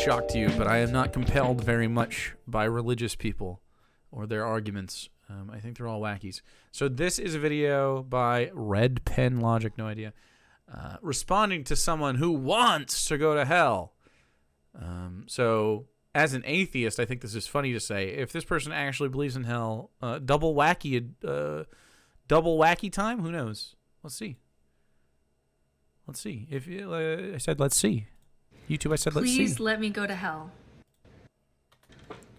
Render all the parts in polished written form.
shock to you, but I am not compelled very much by religious people or their arguments. I think they're all wackies. So this is a video by Red Pen Logic, no idea, responding to someone who wants to go to hell. So as an atheist, I think this is funny to say. If this person actually believes in hell, double wacky time, who knows? Let's see. Let's see. If I said let's see. YouTube, I said let's see. Please let me go to hell.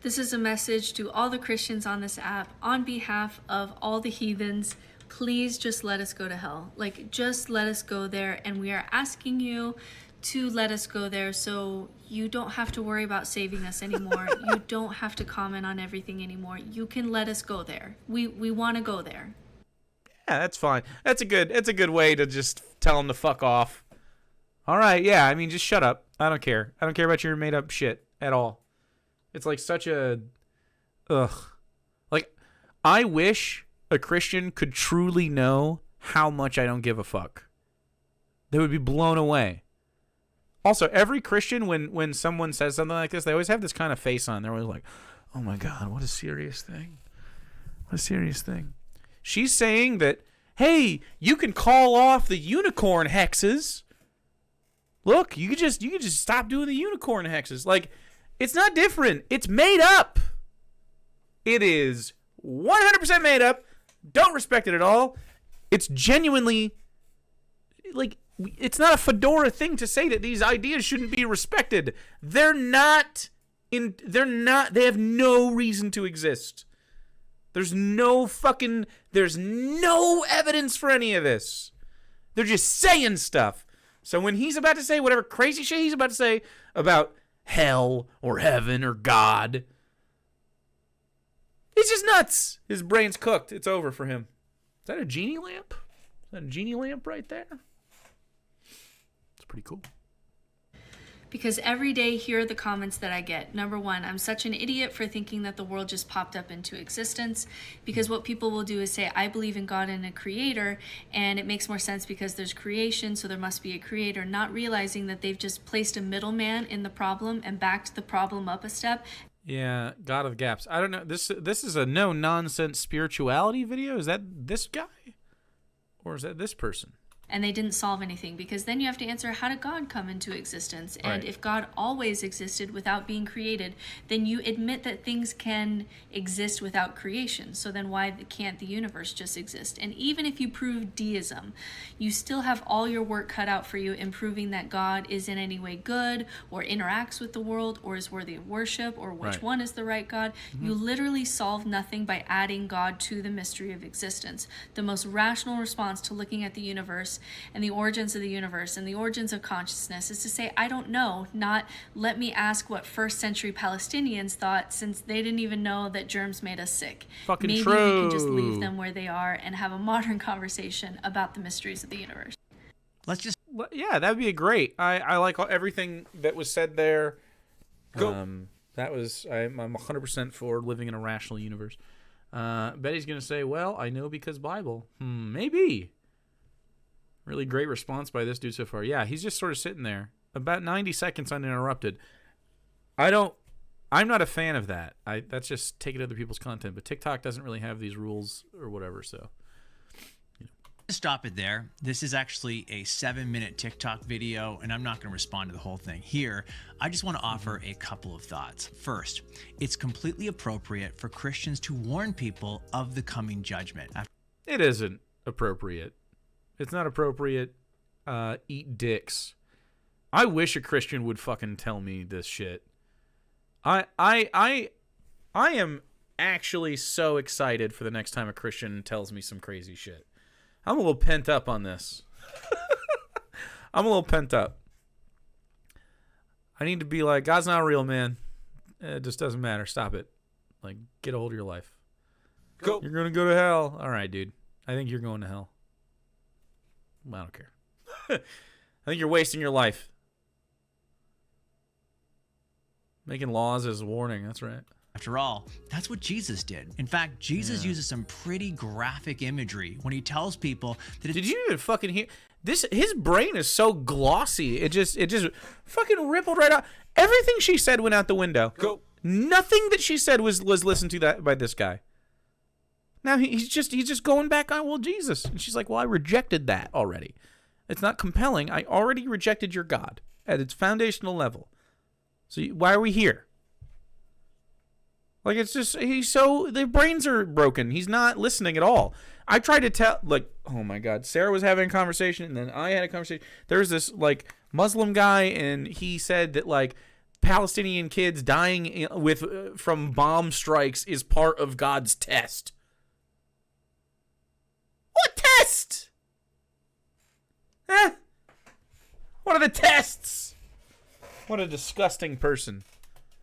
This is a message to all the Christians on this app on behalf of all the heathens. Please just let us go to hell. Like, just let us go there. And we are asking you to let us go there so you don't have to worry about saving us anymore. You don't have to comment on everything anymore. You can let us go there. We want to go there. Yeah, that's fine. That's a good way to just tell them to fuck off. All right, yeah, I mean, just shut up. I don't care. I don't care about your made up shit at all. It's like such a, like, I wish a Christian could truly know how much I don't give a fuck. They would be blown away. Also, every Christian, when someone says something like this, they always have this kind of face on. They're always like, oh my God, what a serious thing. What a serious thing. She's saying that, hey, you can call off the unicorn hexes. Look, you could just stop doing the unicorn hexes. Like, it's not different. It's made up. It is 100% made up. Don't respect it at all. It's genuinely, like, it's not a fedora thing to say that these ideas shouldn't be respected. They have no reason to exist. There's no evidence for any of this. They're just saying stuff. So when he's about to say whatever crazy shit he's about to say about hell or heaven or God, it's just nuts. His brain's cooked. It's over for him. Is that a genie lamp? Is that a genie lamp right there? It's pretty cool. Because every day, here are the comments that I get. Number one, I'm such an idiot for thinking that the world just popped up into existence. Because what people will do is say, I believe in God and a creator, and it makes more sense because there's creation, so there must be a creator, not realizing that they've just placed a middleman in the problem and backed the problem up a step. Yeah, God of Gaps. I don't know. This is a no-nonsense spirituality video? Is that this guy? Or is that this person? And they didn't solve anything, because then you have to answer, how did God come into existence? And Right. if God always existed without being created, then you admit that things can exist without creation. So then why can't the universe just exist? And even if you prove deism, you still have all your work cut out for you in proving that God is in any way good or interacts with the world or is worthy of worship or which Right. one is the right God. Mm-hmm. You literally solve nothing by adding God to the mystery of existence. The most rational response to looking at the universe and the origins of the universe and the origins of consciousness is to say, I don't know, not let me ask what first century Palestinians thought, since they didn't even know that germs made us sick. Fucking Maybe true. we can just leave them where they are and have a modern conversation about the mysteries of the universe. Let's just... Yeah, that'd be great. I like everything that was said there. Go. I'm 100% for living in a rational universe. Betty's going to say, well, I know because Bible. Maybe. Really great response by this dude so far. Yeah, he's just sort of sitting there. About 90 seconds uninterrupted. I'm not a fan of that. That's just taking other people's content. But TikTok doesn't really have these rules or whatever, so... Stop it there. This is actually a 7-minute TikTok video, and I'm not going to respond to the whole thing here. I just want to offer a couple of thoughts. First, it's completely appropriate for Christians to warn people of the coming judgment. It isn't appropriate. It's not appropriate. Eat dicks. I wish a Christian would fucking tell me this shit. I am actually so excited for the next time a Christian tells me some crazy shit. I'm a little pent up on this. I'm a little pent up. I need to be like, God's not real, man. It just doesn't matter. Stop it. Like, get a hold of your life. Go. You're going to go to hell. All right, dude. I think you're going to hell. I don't care. I think you're wasting your life. Making laws as a warning. That's right. After all, that's what Jesus did. In fact, Jesus uses some pretty graphic imagery when he tells people that... Did you even fucking hear? His brain is so glossy. It just fucking rippled right out. Everything she said went out the window. Go. Nothing that she said was listened to that by this guy. Now he's just going back on, well, Jesus. And she's like, well, I rejected that already. It's not compelling. I already rejected your God at its foundational level. So why are we here? Like, it's just, their brains are broken. He's not listening at all. I tried to tell, like, oh my God, Sarah was having a conversation, and then I had a conversation. There's this, like, Muslim guy, and he said that, like, Palestinian kids dying from bomb strikes is part of God's test. What test? What are the tests? What a disgusting person.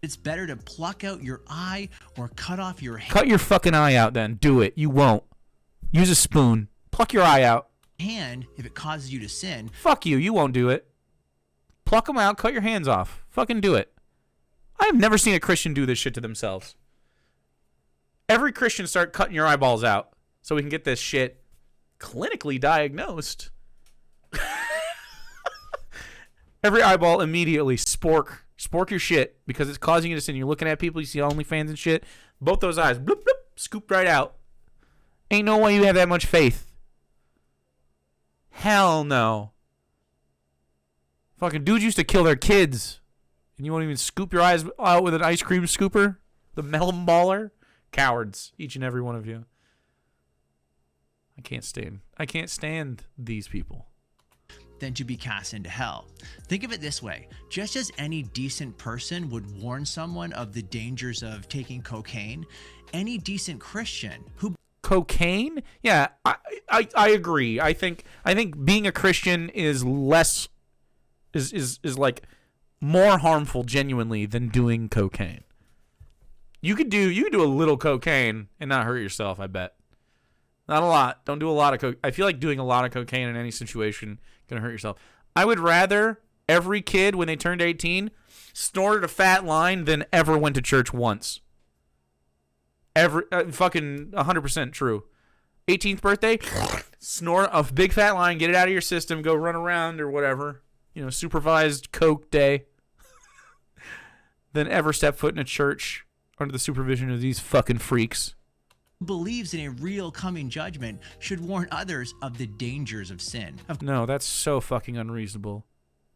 It's better to pluck out your eye or cut off your Cut your fucking eye out then. Do it. You won't. Use a spoon. Pluck your eye out. hand if it causes you to sin. Fuck you. You won't do it. Pluck them out. Cut your hands off. Fucking do it. I have never seen a Christian do this shit to themselves. Every Christian start cutting your eyeballs out so we can get this shit clinically diagnosed. Every eyeball immediately spork your shit because it's causing you to sin. You're looking at people, you see OnlyFans and shit. Both those eyes, bloop, bloop, scooped right out. Ain't no way you have that much faith. Hell no. Fucking dudes used to kill their kids, and you won't even scoop your eyes out with an ice cream scooper? The melon baller? Cowards, each and every one of you. I can't stand these people. Than to be cast into hell. Think of it this way. Just as any decent person would warn someone of the dangers of taking cocaine, any decent Christian who... Cocaine? Yeah, I agree. I think being a Christian is less is like more harmful genuinely than doing cocaine. You could do a little cocaine and not hurt yourself, I bet. Not a lot. Don't do a lot of coke. I feel like doing a lot of cocaine in any situation gonna hurt yourself. I would rather every kid when they turned 18 snorted a fat line than ever went to church once. Fucking 100% true. 18th birthday, snort a big fat line, get it out of your system, go run around or whatever. You know, supervised coke day. Than ever step foot in a church under the supervision of these fucking freaks. believes in a real coming judgment should warn others of the dangers of sin. No, that's so fucking unreasonable.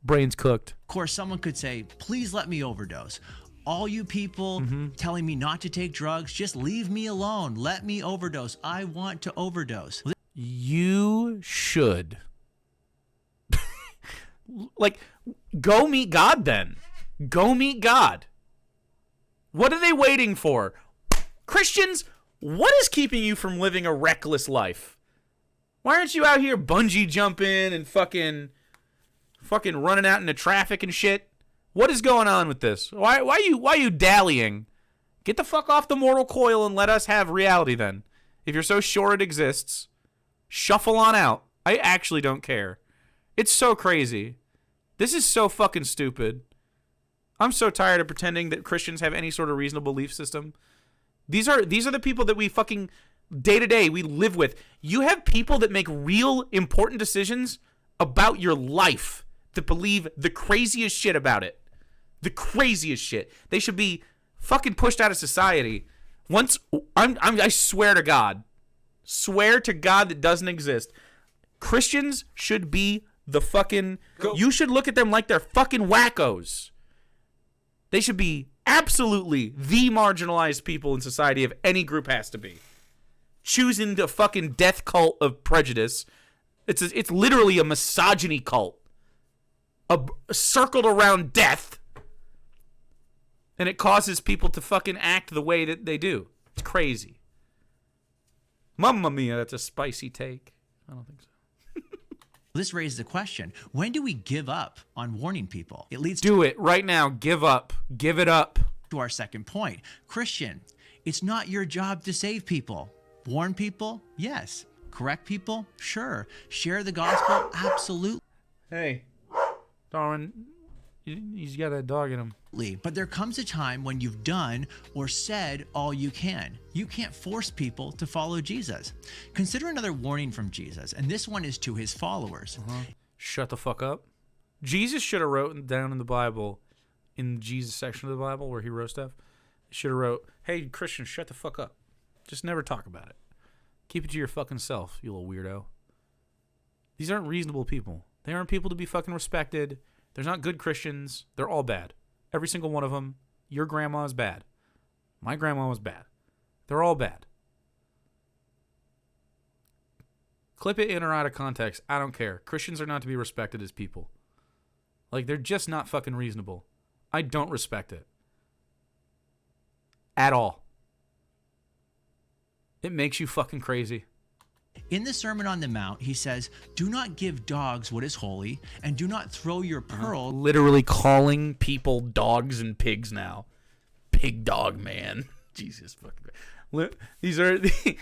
Brain's cooked. Of course, someone could say, please let me overdose. All you people telling me not to take drugs, just leave me alone. Let me overdose. I want to overdose. You should. Like, go meet God then. Go meet God. What are they waiting for? Christians, what is keeping you from living a reckless life? Why aren't you out here bungee jumping and fucking running out into traffic and shit? What is going on with this? Why are you dallying? Get the fuck off the mortal coil and let us have reality then. If you're so sure it exists, shuffle on out. I actually don't care. It's so crazy. This is so fucking stupid. I'm so tired of pretending that Christians have any sort of reasonable belief system. These are the people that we fucking day to day we live with. You have people that make real important decisions about your life that believe the craziest shit about it. The craziest shit. They should be fucking pushed out of society. I swear to God that doesn't exist. Christians should be the fucking... You should look at them like they're fucking wackos. They should be absolutely the marginalized people in society if any group has to be. Choosing the fucking death cult of prejudice. It's literally a misogyny cult. Circled around death. And it causes people to fucking act the way that they do. It's crazy. Mamma mia, that's a spicy take. I don't think so. This raises the question, when do we give up on warning people? It leads Do it right now. Give up. Give it up. to our second point. Christian, it's not your job to save people. Warn people? Yes. Correct people? Sure. Share the gospel? Absolutely. Hey, Darwin, He's got that dog in him. But there comes a time when you've done or said all you can. You can't force people to follow Jesus. Consider another warning from Jesus, and this one is to his followers. Shut the fuck up. Jesus should have wrote down in the Bible, in the Jesus section of the Bible where he wrote stuff, he should have wrote, hey, Christians, shut the fuck up. Just never talk about it. Keep it to your fucking self, you little weirdo. These aren't reasonable people. They aren't people to be fucking respected. There's not good Christians. They're all bad. Every single one of them. Your grandma is bad. My grandma was bad. They're all bad. Clip it in or out of context. I don't care. Christians are not to be respected as people. Like, they're just not fucking reasonable. I don't respect it. At all. It makes you fucking crazy. In the Sermon on the Mount, he says, do not give dogs what is holy, and do not throw your pearls. Literally calling people dogs and pigs now. Pig dog man. Jesus fucking. These are the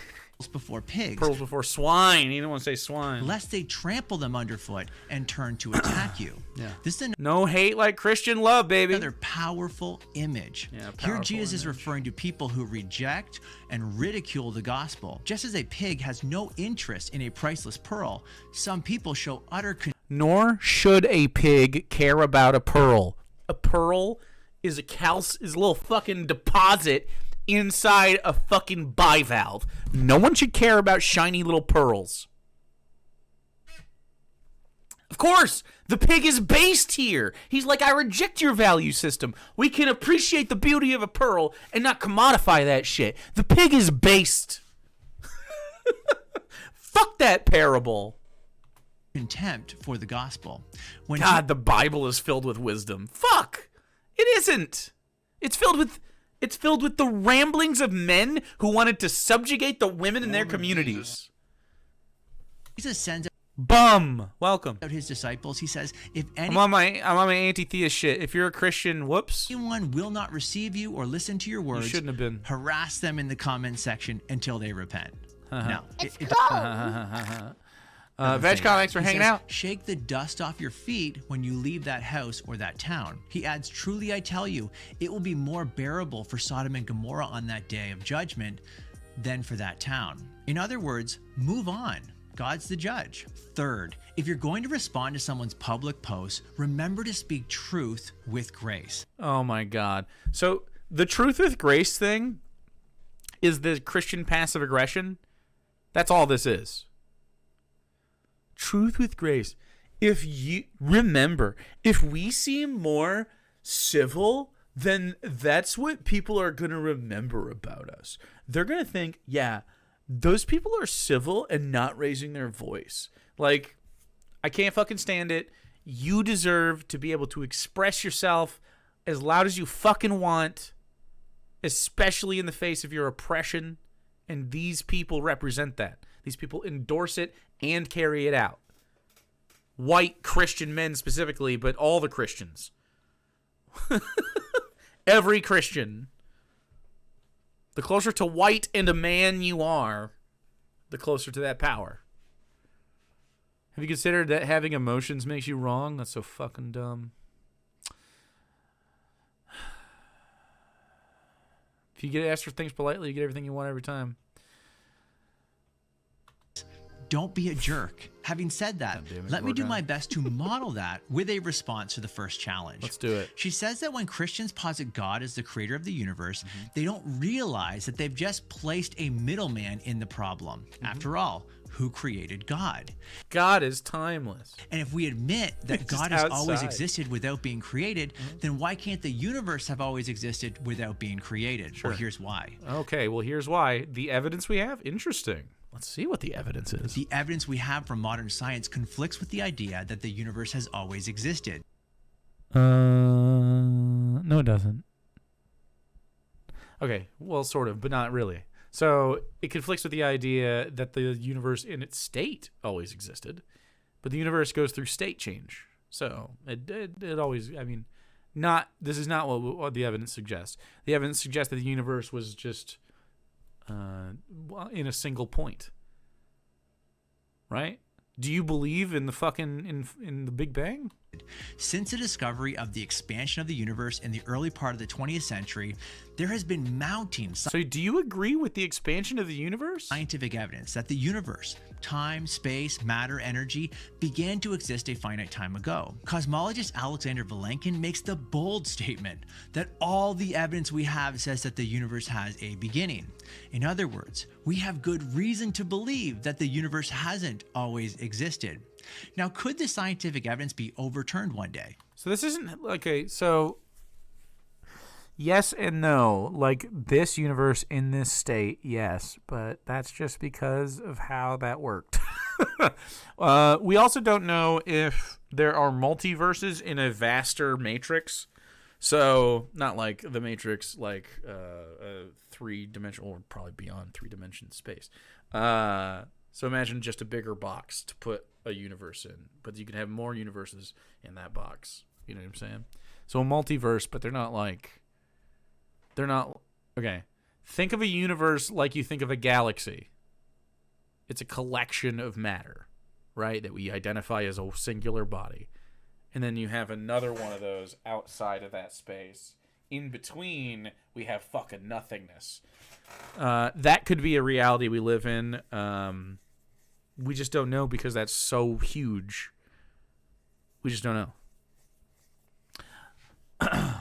before pigs. Pearls before swine. You don't want to say swine. Lest they trample them underfoot and turn to attack you. Yeah. This is no hate like Christian love, baby. another powerful image. Yeah, Here powerful Jesus is image. referring to people who reject and ridicule the gospel. Just as a pig has no interest in a priceless pearl, some people show utter Nor should a pig care about a pearl. A pearl is is a little fucking deposit inside a fucking bivalve. No one should care about shiny little pearls. Of course, the pig is based here. He's like, I reject your value system. We can appreciate the beauty of a pearl and not commodify that shit. The pig is based. Fuck that parable. contempt for the gospel. When God, the Bible is filled with wisdom. Fuck. It isn't. It's filled with the ramblings of men who wanted to subjugate the women in their communities. Jesus sends Bum. Welcome. out his disciples, he says, if I'm on my anti-theist shit. If you're a Christian, whoops. anyone will not receive you or listen to your words, shouldn't have been. harass them in the comment section until they repent. Now, Veg thanks for He hanging says, out. Shake the dust off your feet when you leave that house or that town. He adds, truly I tell you, it will be more bearable for Sodom and Gomorrah on that day of judgment than for that town. In other words, move on. God's the judge. Third, if you're going to respond to someone's public posts, remember to speak truth with grace. Oh my God. So the truth with grace thing is the Christian passive aggression. That's all this is. Truth with grace. If we seem more civil, then that's what people are going to remember about us. They're going to think, yeah, those people are civil and not raising their voice. Like, I can't fucking stand it. You deserve to be able to express yourself as loud as you fucking want, especially in the face of your oppression. And these people represent that. These people endorse it and carry it out. White Christian men specifically, but all the Christians. Every Christian. The closer to white and a man you are, the closer to that power. Have you considered that having emotions makes you wrong? That's so fucking dumb. If you get asked for things politely, you get everything you want every time. Don't be a jerk. Having said that, let me do my best to model that with a response to the first challenge. Let's do it. She says that when Christians posit God as the creator of the universe, they don't realize that they've just placed a middleman in the problem. After all, who created God? God is timeless. And if we admit that Just God has always outside. existed without being created, then why can't the universe have always existed without being created? Sure. Well, here's why. Okay, well, here's why. The evidence we have? Interesting. Let's see what the evidence is. The evidence we have from modern science conflicts with the idea that the universe has always existed. No, it doesn't. Okay, well, sort of, but not really. So it conflicts with the idea that the universe in its state always existed, but the universe goes through state change. So it always, I mean, this is not what the evidence suggests. The evidence suggests that the universe was just in a single point. Right? Do you believe in the fucking in the Big Bang? Since the discovery of the expansion of the universe in the early part of the 20th century, there has been mounting So do you agree with the expansion of the universe? scientific evidence that the universe, time, space, matter, energy, began to exist a finite time ago. Cosmologist Alexander Vilenkin makes the bold statement that all the evidence we have says that the universe has a beginning. In other words, we have good reason to believe that the universe hasn't always existed. Now, could the scientific evidence be overturned one day? So this isn't okay. So yes and no. Like this universe in this state, yes, but that's just because of how that worked. We also don't know if there are multiverses in a vaster matrix. So not like the Matrix, like a 3-dimensional, or probably beyond 3-dimension space. So imagine just a bigger box to put a universe in, but you can have more universes in that box. You know what I'm saying? So a multiverse, but they're not okay. Think of a universe like you think of a galaxy. It's a collection of matter, right? That we identify as a singular body. And then you have another one of those outside of that space. In between, we have fucking nothingness. That could be a reality we live in. We just don't know because that's so huge. We just don't know. There's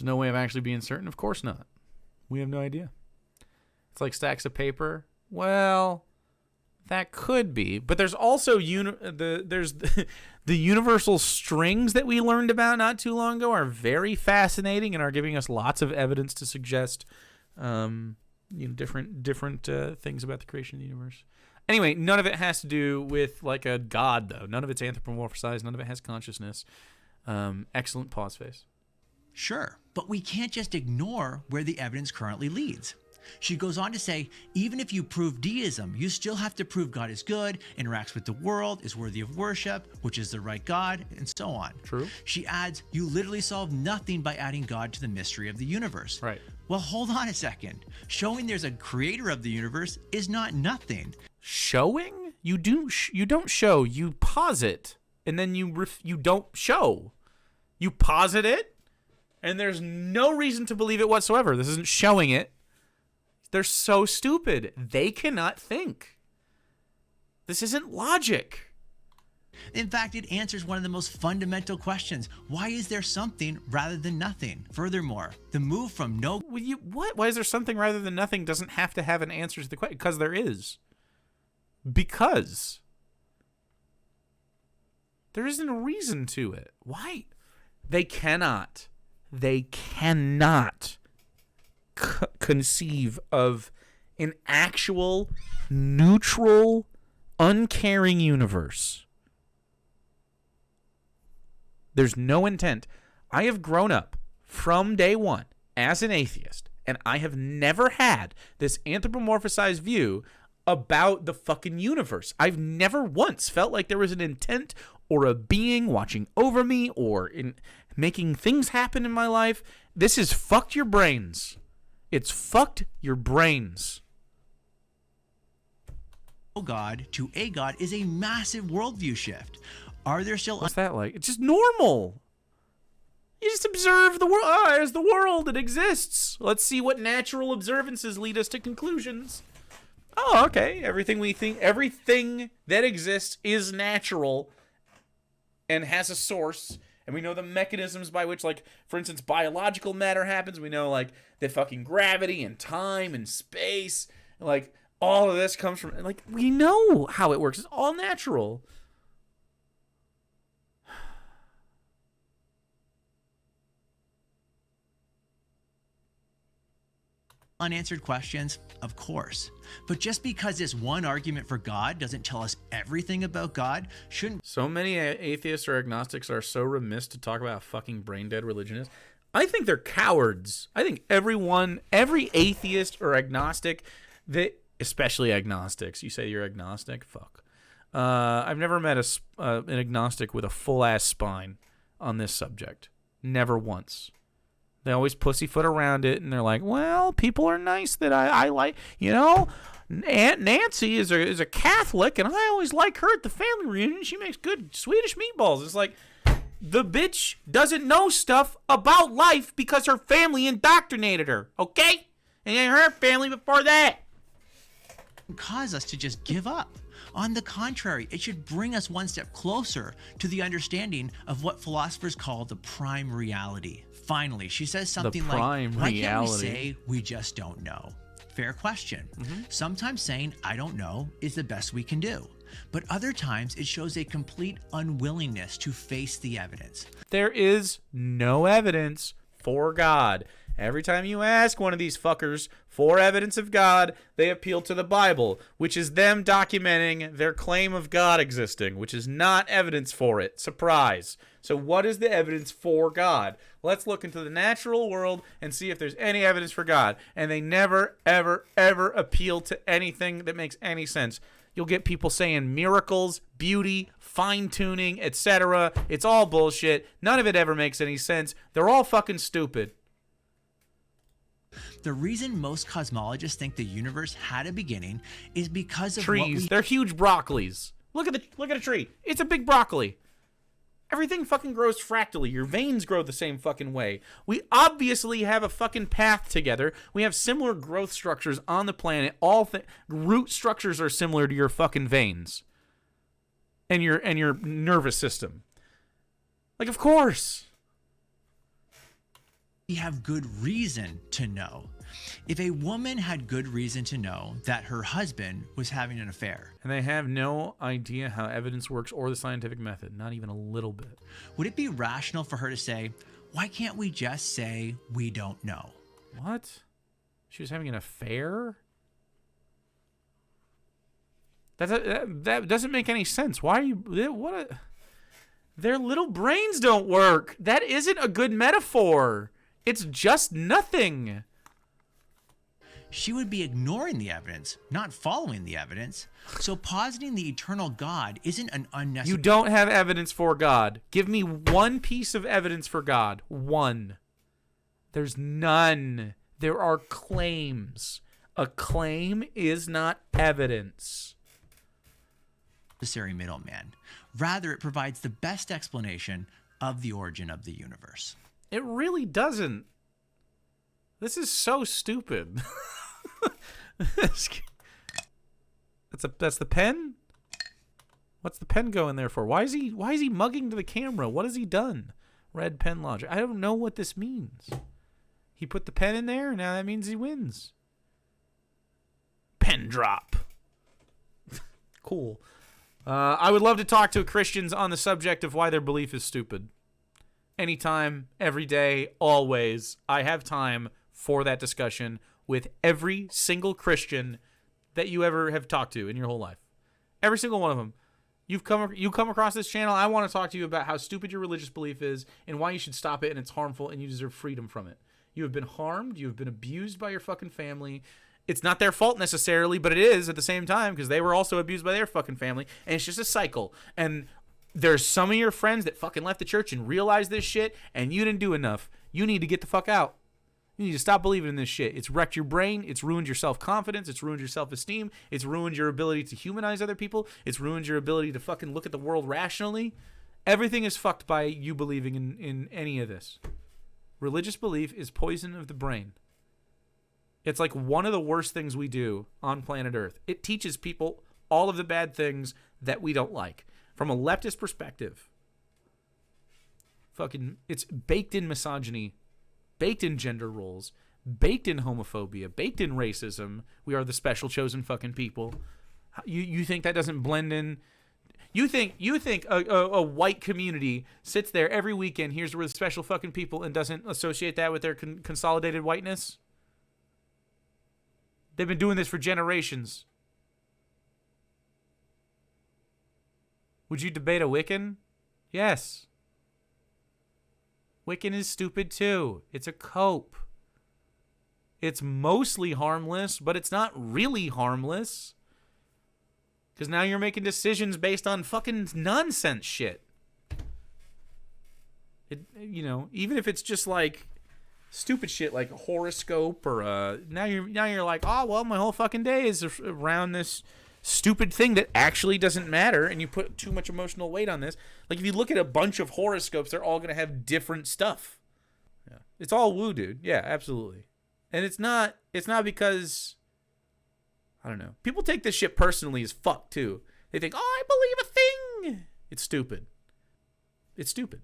no way of actually being certain. Of course not. We have no idea. It's like stacks of paper. Well, that could be, but there's also the universal strings that we learned about not too long ago are very fascinating and are giving us lots of evidence to suggest different things about the creation of the universe. Anyway, none of it has to do with like a god, though. None of it's anthropomorphized. None of it has consciousness. Excellent pause face. Sure, but we can't just ignore where the evidence currently leads. She goes on to say, even if you prove deism, you still have to prove God is good, interacts with the world, is worthy of worship, which is the right God, and so on. True. She adds, you literally solve nothing by adding God to the mystery of the universe. Right. Well, hold on a second. Showing there's a creator of the universe is not nothing. Showing? You don't show. You posit, and then you don't show. You posit it, and there's no reason to believe it whatsoever. This isn't showing it. They're so stupid. They cannot think. This isn't logic. In fact, it answers one of the most fundamental questions. Why is there something rather than nothing? Furthermore, the move from no... What? Why is there something rather than nothing doesn't have to have an answer to the question? Because there is. Because. There isn't a reason to it. Why? They cannot conceive of an actual neutral, uncaring universe. There's no intent. I have grown up from day one as an atheist, and I have never had this anthropomorphized view about the fucking universe. I've never once felt like there was an intent or a being watching over me or in making things happen in my life. This has fucked your brains. It's fucked your brains. God to a God is a massive worldview shift. Are there still... What's that like? It's just normal. You just observe the world. There's the world. It exists. Let's see what natural observances lead us to conclusions. Oh, okay. Everything that exists is natural and has a source. And we know the mechanisms by which, like, for instance, biological matter happens. We know, like, that fucking gravity and time and space, like, all of this comes from, like, we know how it works. It's all natural. Unanswered questions? Of course. But just because this one argument for God doesn't tell us everything about God, shouldn't... So many atheists or agnostics are so remiss to talk about how fucking brain-dead religion is. I think they're cowards. I think every atheist or agnostic, especially agnostics, you say you're agnostic? Fuck. I've never met an agnostic with a full-ass spine on this subject. Never once. They always pussyfoot around it, and they're like, well, people are nice that I like, you know. Aunt Nancy is a Catholic, and I always like her at the family reunion. She makes good Swedish meatballs. It's like, the bitch doesn't know stuff about life because her family indoctrinated her, okay? And her family before that. Cause us to just give up. On the contrary, it should bring us one step closer to the understanding of what philosophers call the prime reality. Finally, she says something like, why can't we say we just don't know? Fair question. Sometimes saying I don't know is the best we can do. But other times it shows a complete unwillingness to face the evidence. There is no evidence for God. Every time you ask one of these fuckers for evidence of God, they appeal to the Bible, which is them documenting their claim of God existing, which is not evidence for it. Surprise. So what is the evidence for God? Let's look into the natural world and see if there's any evidence for God. And they never, ever, ever appeal to anything that makes any sense. You'll get people saying miracles, beauty, fine-tuning, etc. It's all bullshit. None of it ever makes any sense. They're all fucking stupid. The reason most cosmologists think the universe had a beginning is because of trees. They're huge broccolis. Look at a tree. It's a big broccoli. Everything fucking grows fractally. Your veins grow the same fucking way. We obviously have a fucking path together. We have similar growth structures on the planet. Root structures are similar to your fucking veins and your nervous system. Like, of course. We have good reason to know. If a woman had good reason to know that her husband was having an affair, and they have no idea how evidence works or the scientific method, not even a little bit, would it be rational for her to say, why can't we just say we don't know? What? She was having an affair? That doesn't make any sense. Why are you... Their little brains don't work. That isn't a good metaphor. It's just nothing. She would be ignoring the evidence, not following the evidence. So positing the eternal God isn't an unnecessary... You don't have evidence for God. Give me one piece of evidence for God. One. There's none. There are claims. A claim is not evidence. Middleman. Rather, it provides the best explanation of the origin of the universe. It really doesn't. This is so stupid. That's the pen? What's the pen going there for? Why is he mugging to the camera? What has he done? Red pen logic. I don't know what this means. He put the pen in there, now that means he wins. Pen drop. Cool. I would love to talk to Christians on the subject of why their belief is stupid. Anytime, every day, always. I have time for that discussion with every single Christian that you ever have talked to in your whole life. Every single one of them. You come across this channel, I want to talk to you about how stupid your religious belief is and why you should stop it and it's harmful and you deserve freedom from it. You have been harmed. You have been abused by your fucking family. It's not their fault necessarily, but it is at the same time because they were also abused by their fucking family. And it's just a cycle. And there's some of your friends that fucking left the church and realized this shit, and you didn't do enough. You need to get the fuck out. You need to stop believing in this shit. It's wrecked your brain. It's ruined your self-confidence. It's ruined your self-esteem. It's ruined your ability to humanize other people. It's ruined your ability to fucking look at the world rationally. Everything is fucked by you believing in any of this. Religious belief is poison of the brain. It's like one of the worst things we do on planet Earth. It teaches people all of the bad things that we don't like. From a leftist perspective, fucking, it's baked in misogyny, baked in gender roles, baked in homophobia, baked in racism. We are the special chosen fucking people. You think that doesn't blend in? You think a white community sits there every weekend, here's where the special fucking people, and doesn't associate that with their consolidated whiteness? They've been doing this for generations. Would you debate a Wiccan? Yes. Wiccan is stupid too. It's a cope. It's mostly harmless, but it's not really harmless. Because now you're making decisions based on fucking nonsense shit. Even if it's just like, stupid shit like a horoscope or now you're like, oh well, my whole fucking day is around this stupid thing that actually doesn't matter, and you put too much emotional weight on this. Like if you look at a bunch of horoscopes, they're all gonna have different stuff. Yeah, it's all woo, dude. Yeah, absolutely. And it's not because I don't know. People take this shit personally as fuck too. They think, oh, I believe a thing. It's stupid. It's stupid.